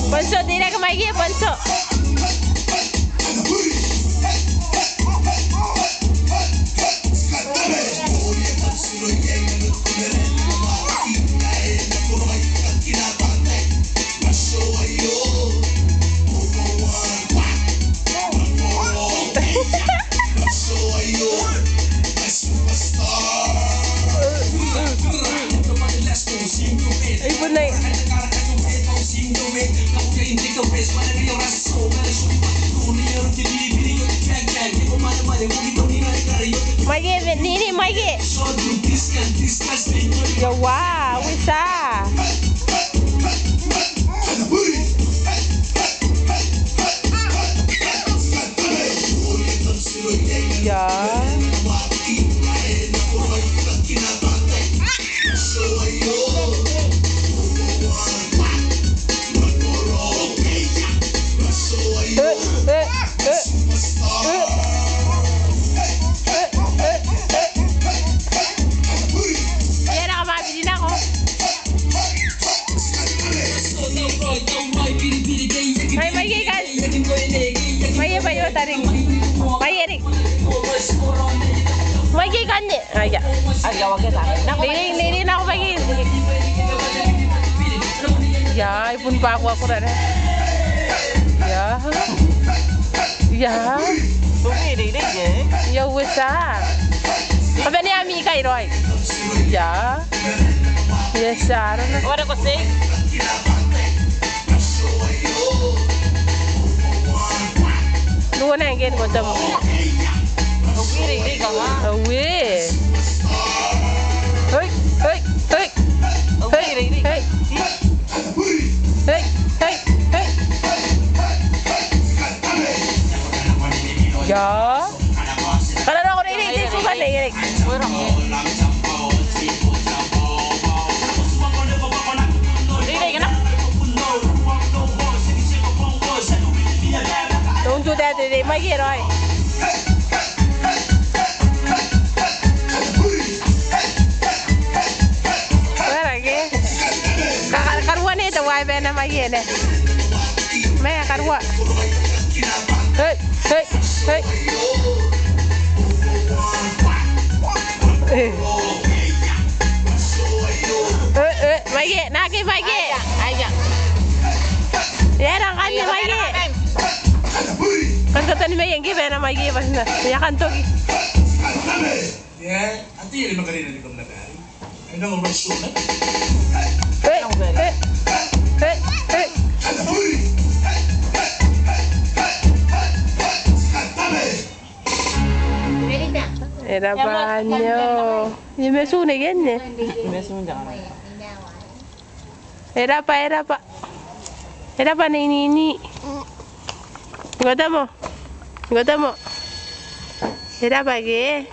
Ponso, tira ke Maigi, Ponso. Maigi, Nini, Maigi. Ya wow, bisa. Ya. Maigi kan ni, aja. Ini nak bagi. Ya, ibu pak aku dah. Ya, ya. Ya usah. Apa ni ami kai roy? Ya, ya sar. Orang kau sih? Dua nengin kau temu. Away. Hey, hey, hey. Hey, hey. Hey, hey, hey. Ya. Kalau nak orang ini suka ni. Ini kenapa? Don't do that, they might get right. Karuan ni tawai bena Maigi ni. Maya karuan. Hey, hey, hey. Maigi, naki Maigi. Aja. Ya dah kan ni Maigi. Kan kata ni Maigi yang bena Maigi pas na. Ya kan tu. Ya, nanti lima kali nanti kau nak. Ini orang suka. Hey, hey, hey, hey. Era banyo. Ni mesu ni kan ni? Mesu jangan. Era apa? Era apa ni? Gotamo. Era apa ke?